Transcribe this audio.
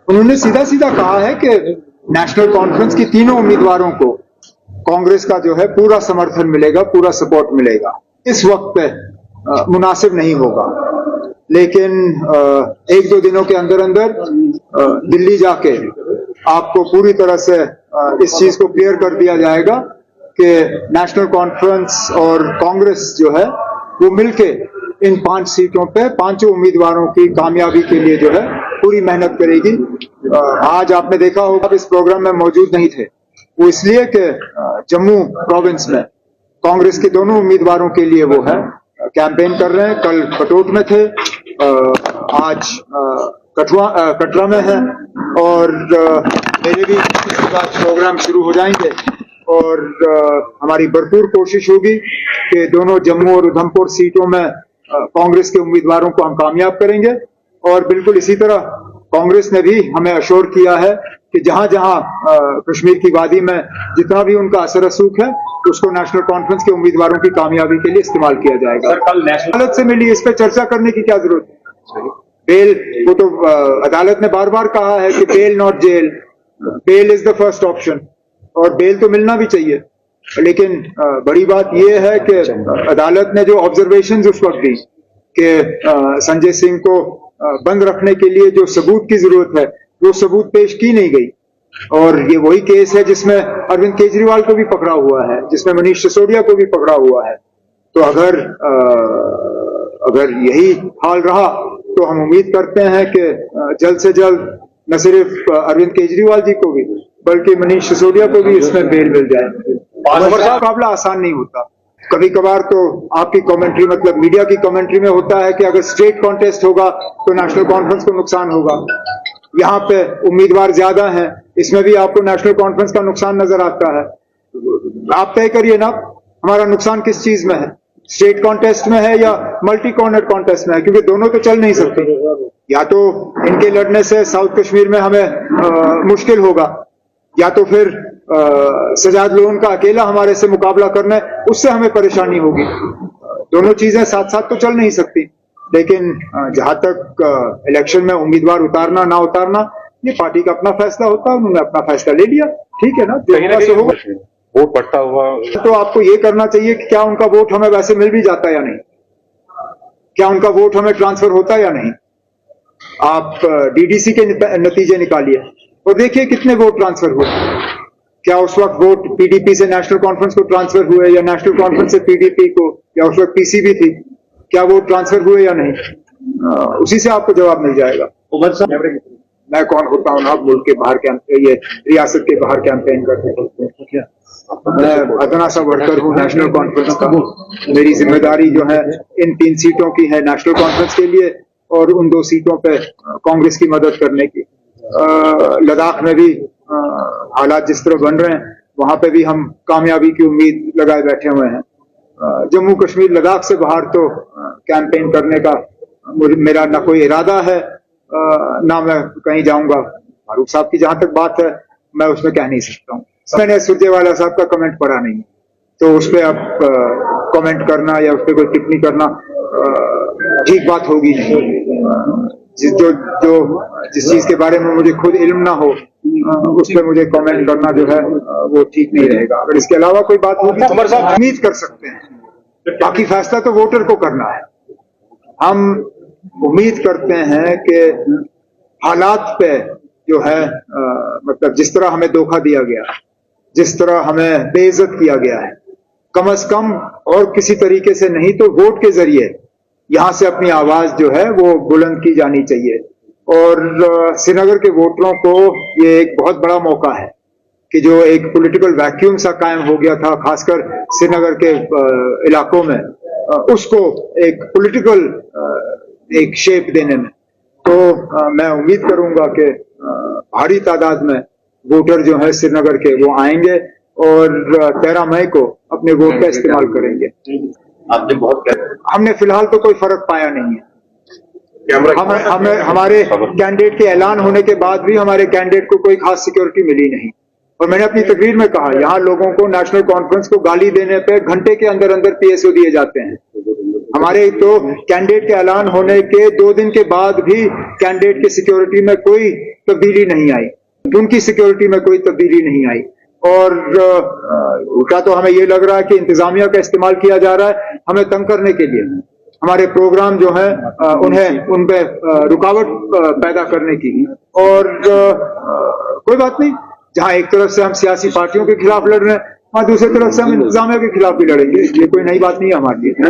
उन्होंने सीधा सीधा कहा है कि नेशनल कॉन्फ्रेंस की तीनों उम्मीदवारों को कांग्रेस का जो है पूरा समर्थन मिलेगा, पूरा सपोर्ट मिलेगा। इस वक्त पे मुनासिब नहीं होगा, लेकिन एक दो दिनों के अंदर अंदर दिल्ली जाके आपको पूरी तरह से इस चीज को क्लियर कर दिया जाएगा कि नेशनल कॉन्फ्रेंस और कांग्रेस जो है वो मिलके इन 5 सीटों पे पांचों उम्मीदवारों की कामयाबी के लिए जो है पूरी मेहनत करेगी। आज आपने देखा होगा आप इस प्रोग्राम में मौजूद नहीं थे, वो इसलिए कि जम्मू प्रोविंस में कांग्रेस के दोनों उम्मीदवारों के लिए वो है कैंपेन कर रहे हैं। कल कटोट में थे, आज कटरा में है, और मेरे भी प्रोग्राम शुरू हो जाएंगे और हमारी भरपूर कोशिश होगी कि दोनों जम्मू और उधमपुर सीटों में कांग्रेस के उम्मीदवारों को हम कामयाब करेंगे। और बिल्कुल इसी तरह कांग्रेस ने भी हमें अश्योर किया है कि जहां जहां कश्मीर की वादी में जितना भी उनका असर रसूख है उसको नेशनल कॉन्फ्रेंस के उम्मीदवारों की कामयाबी के लिए इस्तेमाल किया जाएगा। कल नेशनल अदालत से मिली, इस पर चर्चा करने की क्या जरूरत है? बेल वो तो अदालत ने बार बार कहा है कि bail not jail, bail is the first option, और बेल तो मिलना भी चाहिए। लेकिन बड़ी बात यह है कि अदालत ने जो ऑब्जर्वेशंस उस वक्त दी कि संजय सिंह को बंद रखने के लिए जो सबूत की जरूरत है वो सबूत पेश की नहीं गई। और ये वही केस है जिसमें अरविंद केजरीवाल को भी पकड़ा हुआ है, जिसमें मनीष सिसोदिया को भी पकड़ा हुआ है। तो अगर यही हाल रहा तो हम उम्मीद करते हैं कि जल्द से जल्द न सिर्फ अरविंद केजरीवाल जी को भी बल्कि मनीष सिसोदिया को भी इसमें बेल मिल जाए। मुकाबला आसान नहीं होता। कभी कभार तो आपकी कमेंट्री मतलब मीडिया की कमेंट्री में होता है कि अगर स्ट्रेट कॉन्टेस्ट होगा तो नेशनल कॉन्फ्रेंस को नुकसान होगा। यहाँ पे उम्मीदवार ज्यादा हैं, इसमें भी आपको नेशनल कॉन्फ्रेंस का नुकसान नजर आता है। आप तय करिए ना, हमारा नुकसान किस चीज में है, स्टेट कॉन्टेस्ट में है या मल्टी कॉर्नर कॉन्टेस्ट में है? क्योंकि दोनों तो चल नहीं सकते। या तो इनके लड़ने से साउथ कश्मीर में हमें मुश्किल होगा, या तो फिर सजाद लोन का अकेला हमारे से मुकाबला करना है, उससे हमें परेशानी होगी। दोनों चीजें साथ साथ तो चल नहीं सकती। लेकिन जहां तक इलेक्शन में उम्मीदवार उतारना ना उतारना ये पार्टी का अपना फैसला होता है, उन्होंने अपना फैसला ले लिया, ठीक है ना, से होगा। वोट पड़ता हुआ तो आपको ये करना चाहिए कि क्या उनका वोट हमें वैसे मिल भी जाता या नहीं, क्या उनका वोट हमें ट्रांसफर होता या नहीं। आप डीडीसी के नतीजे निकालिए और देखिए कितने वोट ट्रांसफर हुए। क्या उस वक्त वोट पीडीपी से नेशनल कॉन्फ्रेंस को ट्रांसफर हुए या नेशनल कॉन्फ्रेंस से पीडीपी को, या उस वक्त पीसीबी थी, क्या वोट ट्रांसफर हुए या नहीं? उसी से आपको जवाब मिल जाएगा। मैं कौन होता हूँ ना मुल्क के बाहर ये रियासत के बाहर कैंपेन करते। मैं अदना सा वर्कर हूँ नेशनल कॉन्फ्रेंस का। मेरी जिम्मेदारी जो है इन 3 सीटों की है नेशनल कॉन्फ्रेंस के लिए और उन 2 सीटों पे कांग्रेस की मदद करने की। लद्दाख में भी हालात जिस तरह बन रहे हैं वहां पे भी हम कामयाबी की उम्मीद लगाए बैठे हुए हैं। जम्मू कश्मीर लद्दाख से बाहर तो कैंपेन करने का मेरा ना कोई इरादा है, ना मैं कहीं जाऊंगा। फारूक साहब की जहां तक बात है मैं उसमें कह नहीं सकता हूँ। मैंने सुरजेवाला साहब का कमेंट पढ़ा नहीं, तो उस पर आप कमेंट करना या उस पर कोई टिप्पणी करना ठीक बात होगी नहीं। जिस चीज के बारे में मुझे खुद इल्म ना हो उस पर मुझे कमेंट करना जो है वो ठीक नहीं रहेगा। अगर इसके अलावा कोई बात होगी तो उम्मीद कर सकते हैं, बाकी फैसला तो वोटर को करना है। हम उम्मीद करते हैं कि हालात पे जो है मतलब जिस तरह हमें धोखा दिया गया, जिस तरह हमें बेइज्जत किया गया है, कम से कम और किसी तरीके से नहीं तो वोट के जरिए यहां से अपनी आवाज जो है वो बुलंद की जानी चाहिए। और श्रीनगर के वोटरों को ये एक बहुत बड़ा मौका है कि जो एक पॉलिटिकल वैक्यूम सा कायम हो गया था खासकर श्रीनगर के इलाकों में, उसको एक पॉलिटिकल एक शेप देने में। तो मैं उम्मीद करूंगा कि भारी तादाद में वोटर जो है श्रीनगर के वो आएंगे और 13 मई को अपने वोट का इस्तेमाल करेंगे। हमने फिलहाल तो कोई फर्क पाया नहीं है। हमें हमारे कैंडिडेट के ऐलान होने के बाद भी हमारे कैंडिडेट को कोई खास सिक्योरिटी मिली नहीं। और मैंने अपनी तकरीर में कहा यहाँ लोगों को नेशनल कॉन्फ्रेंस को गाली देने पे घंटे के अंदर अंदर पीएसओ दिए जाते हैं। हमारे तो कैंडिडेट के ऐलान होने के 2 दिन के बाद भी कैंडिडेट की सिक्योरिटी में कोई तब्दीली नहीं आई, उनकी सिक्योरिटी में कोई तब्दीली नहीं आई। और उल्टा तो हमें ये लग रहा है कि इंतजामिया का इस्तेमाल किया जा रहा है हमें तंग करने के लिए, हमारे प्रोग्राम जो है उन्हें उन पे रुकावट पैदा करने की। और कोई बात नहीं, जहां एक तरफ से हम सियासी पार्टियों के खिलाफ लड़ रहे हैं, वहां दूसरी तरफ से हम इंतजामिया के खिलाफ भी लड़ेंगे, ये कोई नई बात नहीं है हमारे लिए।